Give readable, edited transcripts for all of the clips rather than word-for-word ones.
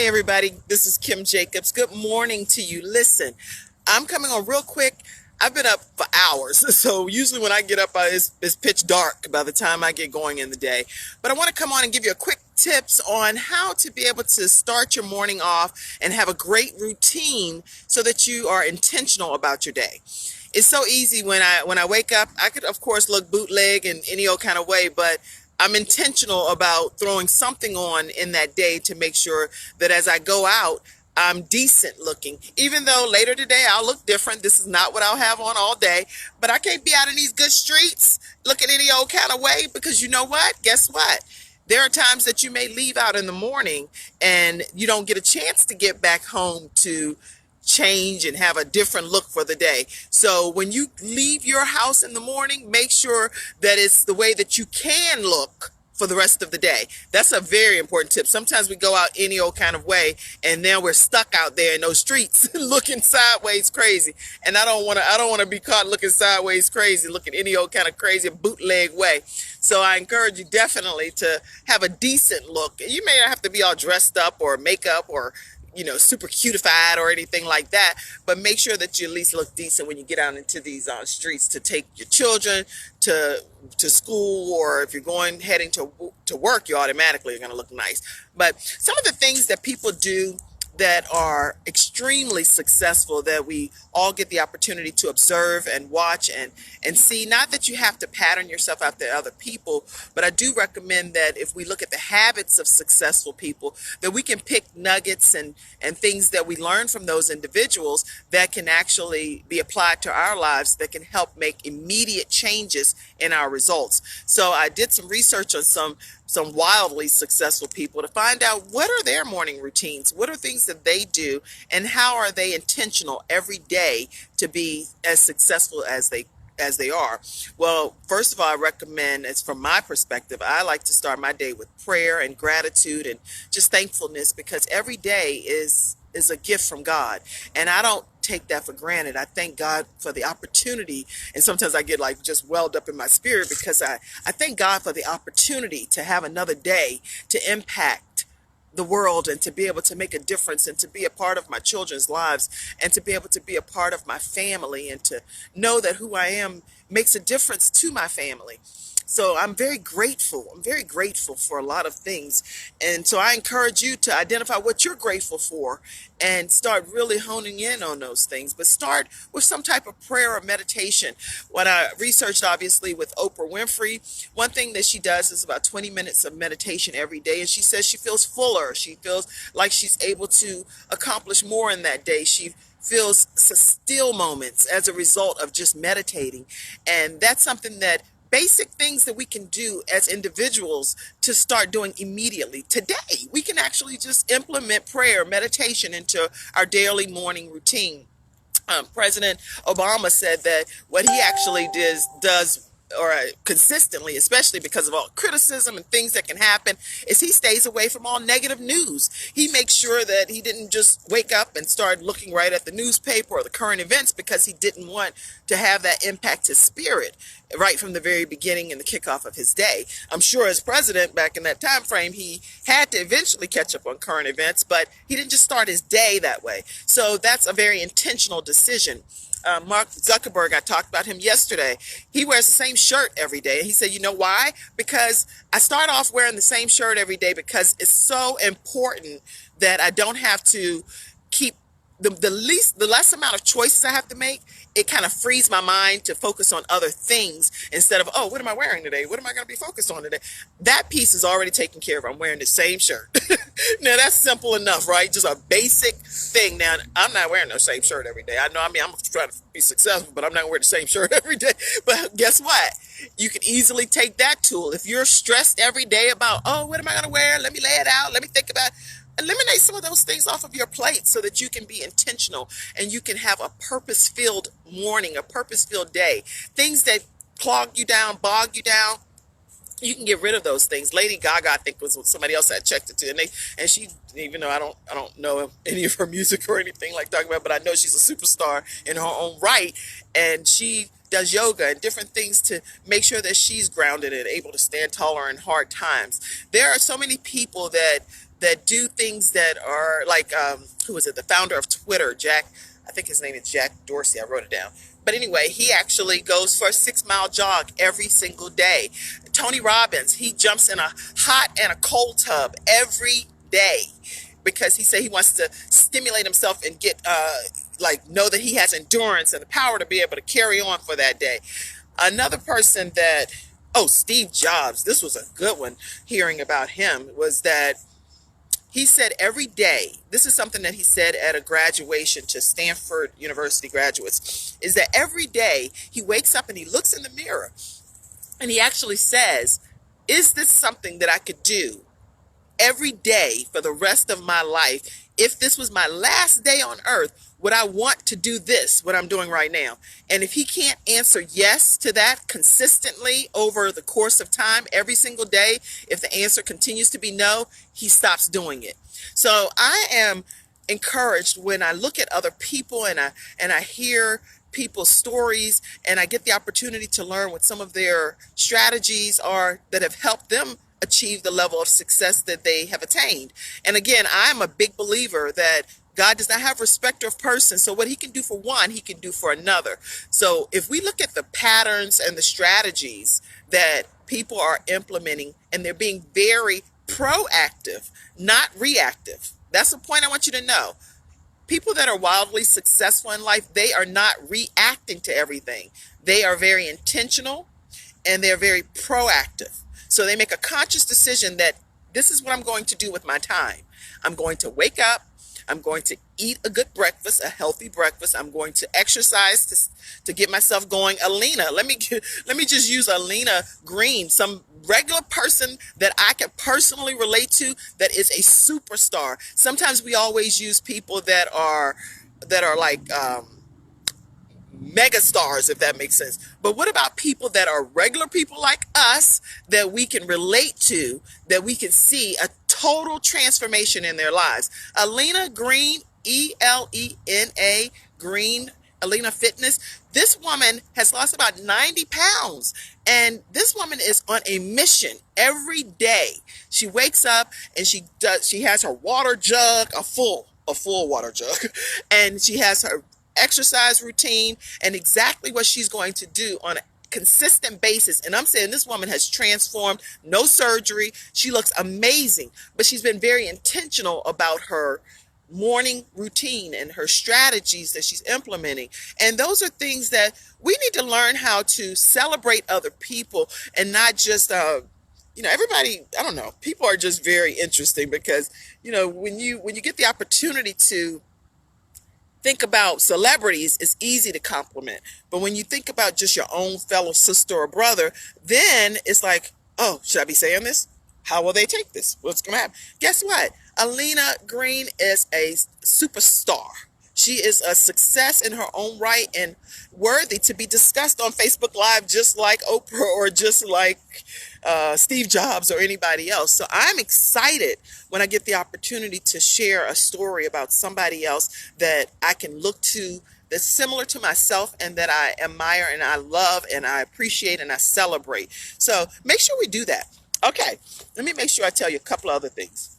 everybody. This is Kim Jacobs. Good morning to you. Listen, I'm coming on real quick. I've been up for hours, so usually when I get up, it's pitch dark by the time I get going in the day. But I want to come on and give you a quick tips on how to be able to start your morning off and have a great routine so that you are intentional about your day. It's so easy when I wake up. I could of course look bootleg in any old kind of way, but I'm intentional about throwing something on in that day to make sure that as I go out, I'm decent looking. Even though later today I'll look different. This is not what I'll have on all day, but I can't be out in these good streets looking any old kind of way, because you know what? Guess what? There are times that you may leave out in the morning and you don't get a chance to get back home to change and have a different look for the day. So when you leave your house in the morning, make sure that it's the way that you can look for the rest of the day. That's a very important tip. Sometimes we go out any old kind of way and then we're stuck out there in those streets looking sideways crazy. And I don't want to be caught looking sideways crazy, looking any old kind of crazy bootleg way. So I encourage you definitely to have a decent look. You may not have to be all dressed up or makeup or super cutified or anything like that, but make sure that you at least look decent when you get out into these streets to take your children to school, or if you're heading to work, you automatically are going to look nice. But some of the things that people do that are extremely successful that we all get the opportunity to observe and watch and see, not that you have to pattern yourself after other people, but I do recommend that if we look at the habits of successful people, that we can pick nuggets and things that we learn from those individuals that can actually be applied to our lives, that can help make immediate changes in our results. So I did some research on some wildly successful people to find out what are their morning routines, what are things that they do, and how are they intentional every day to be as successful as they are. Well, first of all, I recommend, as from my perspective, I like to start my day with prayer and gratitude and just thankfulness, because every day is a gift from God, and I don't take that for granted. I thank God for the opportunity, and sometimes I get like just welled up in my spirit because I thank God for the opportunity to have another day to impact the world and to be able to make a difference and to be a part of my children's lives and to be able to be a part of my family and to know that who I am makes a difference to my family. So I'm very grateful. I'm very grateful for a lot of things. And so I encourage you to identify what you're grateful for and start really honing in on those things. But start with some type of prayer or meditation. When I researched, obviously, with Oprah Winfrey, one thing that she does is about 20 minutes of meditation every day. And she says she feels fuller. She feels like she's able to accomplish more in that day. She feels still moments as a result of just meditating. And that's something that basic things that we can do as individuals to start doing immediately. Today, we can actually just implement prayer, meditation into our daily morning routine. President Obama said that what he actually does or consistently, especially because of all criticism and things that can happen, is he stays away from all negative news. He makes sure that he didn't just wake up and start looking right at the newspaper or the current events, because he didn't want to have that impact his spirit right from the very beginning and the kickoff of his day. I'm sure as president back in that time frame, he had to eventually catch up on current events, but he didn't just start his day that way. So that's a very intentional decision. Mark Zuckerberg, I talked about him yesterday. He wears the same shirt every day. And he said, you know why? Because I start off wearing the same shirt every day because it's so important that I don't have to keep the less amount of choices I have to make. It kind of frees my mind to focus on other things instead of, oh, what am I wearing today? What am I going to be focused on today? That piece is already taken care of. I'm wearing the same shirt. Now, that's simple enough, right? Just a basic thing. Now, I'm not wearing the same shirt every day. I know, I'm trying to be successful, but I'm not wearing the same shirt every day. But guess what? You can easily take that tool. If you're stressed every day about, oh, what am I going to wear? Let me lay it out. Let me think about it. Eliminate some of those things off of your plate so that you can be intentional and you can have a purpose-filled morning, a purpose-filled day. Things that clog you down, bog you down, you can get rid of those things. Lady Gaga, I think, was somebody else I checked it to, and she, even though I don't know any of her music or anything like talking about, but I know she's a superstar in her own right, and she does yoga and different things to make sure that she's grounded and able to stand taller in hard times. There are so many people that that do things that are like, who is it? The founder of Twitter, Jack, I think his name is Jack Dorsey. I wrote it down. But anyway, he actually goes for a 6 mile jog every single day. Tony Robbins, he jumps in a hot and a cold tub every day because he said he wants to stimulate himself and get, know that he has endurance and the power to be able to carry on for that day. Another person that, Steve Jobs, this was a good one hearing about him, was that he said every day, this is something that he said at a graduation to Stanford University graduates, is that every day he wakes up and he looks in the mirror and he actually says, is this something that I could do every day for the rest of my life? If this was my last day on earth, would I want to do this, what I'm doing right now? And if he can't answer yes to that consistently over the course of time, every single day, if the answer continues to be no, he stops doing it. So I am encouraged when I look at other people and I hear people's stories and I get the opportunity to learn what some of their strategies are that have helped them achieve the level of success that they have attained. And again, I'm a big believer that God does not have respect of persons. So what he can do for one, he can do for another. So if we look at the patterns and the strategies that people are implementing, and they're being very proactive, not reactive. That's the point I want you to know. People that are wildly successful in life, they are not reacting to everything. They are very intentional and they're very proactive. So they make a conscious decision that this is what I'm going to do with my time. I'm going to wake up. I'm going to eat a good breakfast, a healthy breakfast. I'm going to exercise to get myself going. Alina, let me just use Alina Green, some regular person that I can personally relate to that is a superstar. Sometimes we always use people that are like mega stars, if that makes sense. But what about people that are regular people like us that we can relate to, that we can see a total transformation in their lives? Alina Green, Elena Green, Alina Fitness. This woman has lost about 90 pounds. And this woman is on a mission every day. She wakes up and she has her water jug, a full water jug, and she has her exercise routine and exactly what she's going to do on a consistent basis. And I'm saying this woman has transformed, no surgery. She looks amazing, but she's been very intentional about her morning routine and her strategies that she's implementing. And those are things that we need to learn how to celebrate other people and not just, everybody, I don't know, people are just very interesting because, when you get the opportunity to think about celebrities, it's easy to compliment. But when you think about just your own fellow sister or brother, then it's like, oh, should I be saying this? How will they take this? What's going to happen? Guess what? Alina Green is a superstar. She is a success in her own right and worthy to be discussed on Facebook Live, just like Oprah or just like Steve Jobs or anybody else. So I'm excited when I get the opportunity to share a story about somebody else that I can look to that's similar to myself and that I admire and I love and I appreciate and I celebrate. So make sure we do that. Okay, let me make sure I tell you a couple of other things.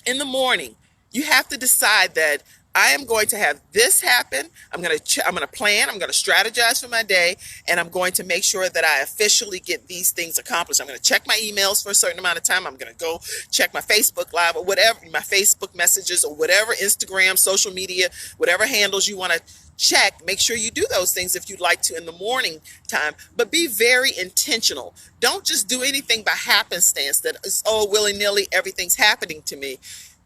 In the morning, you have to decide that I am going to have this happen. I'm going to plan. I'm going to strategize for my day, and I'm going to make sure that I officially get these things accomplished. I'm going to check my emails for a certain amount of time. I'm going to go check my Facebook Live or whatever, my Facebook messages or whatever, Instagram, social media, whatever handles you want to check. Make sure you do those things if you'd like to in the morning time, but be very intentional. Don't just do anything by happenstance that is, willy-nilly, everything's happening to me.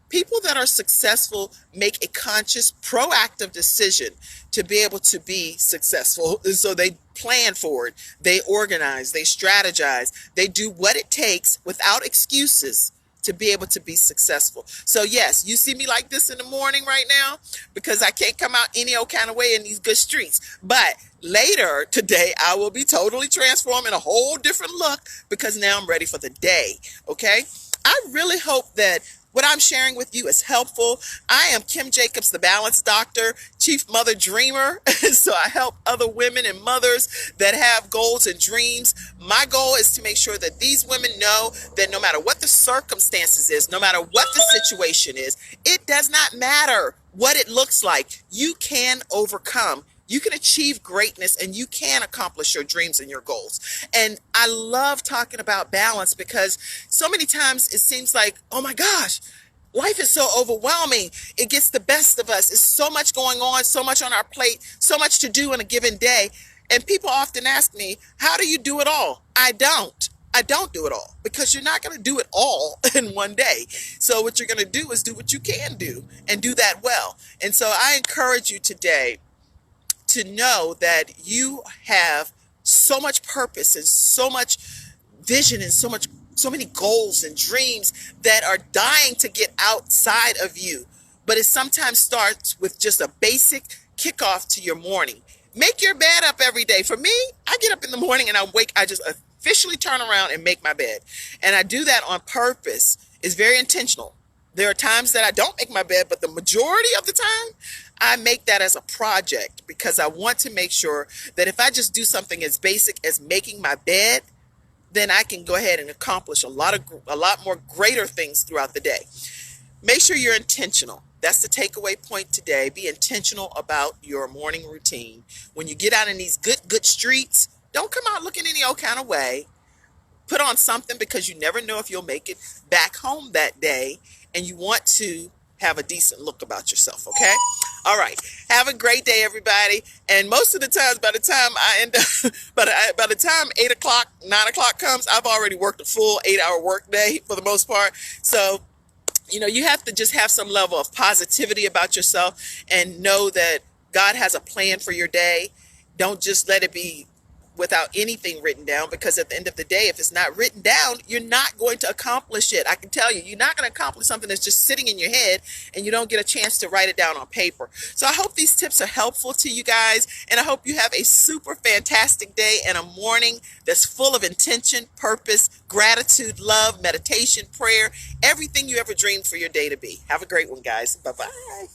People that are successful make a conscious, proactive decision to be able to be successful. And so they plan for it. They organize, they strategize, they do what it takes without excuses to be able to be successful. So yes, you see me like this in the morning right now because I can't come out any old kind of way in these good streets. But later today, I will be totally transformed in a whole different look because now I'm ready for the day. Okay? I really hope that what I'm sharing with you is helpful. I am Kim Jacobs, the Balance Doctor, Chief Mother Dreamer. So I help other women and mothers that have goals and dreams. My goal is to make sure that these women know that no matter what the circumstances is, no matter what the situation is, it does not matter what it looks like. You can overcome. You can achieve greatness and you can accomplish your dreams and your goals. And I love talking about balance because so many times it seems like, oh my gosh, life is so overwhelming. It gets the best of us. It's so much going on, so much on our plate, so much to do in a given day. And people often ask me, how do you do it all? I don't do it all because you're not going to do it all in one day. So what you're going to do is do what you can do and do that well. And so I encourage you today to know that you have so much purpose and so much vision and so many goals and dreams that are dying to get outside of you. But it sometimes starts with just a basic kickoff to your morning. Make your bed up every day. For me, I get up in the morning and I just officially turn around and make my bed. And I do that on purpose. It's very intentional. There are times that I don't make my bed, but the majority of the time, I make that as a project because I want to make sure that if I just do something as basic as making my bed, then I can go ahead and accomplish a lot more greater things throughout the day. Make sure you're intentional. That's the takeaway point today. Be intentional about your morning routine. When you get out in these good streets, don't come out looking any old kind of way. Put on something because you never know if you'll make it back home that day, and you want to have a decent look about yourself, okay? All right. Have a great day, everybody. And most of the times, by the time I end up, by the time 8 o'clock, 9 o'clock comes, I've already worked a full 8-hour work day for the most part. So, you have to just have some level of positivity about yourself and know that God has a plan for your day. Don't just let it be without anything written down, because at the end of the day, if it's not written down, you're not going to accomplish it. I can tell you, you're not going to accomplish something that's just sitting in your head and you don't get a chance to write it down on paper. So I hope these tips are helpful to you guys, and I hope you have a super fantastic day and a morning that's full of intention, purpose, gratitude, love, meditation, prayer, everything you ever dreamed for your day to be. Have a great one, guys. Bye-bye.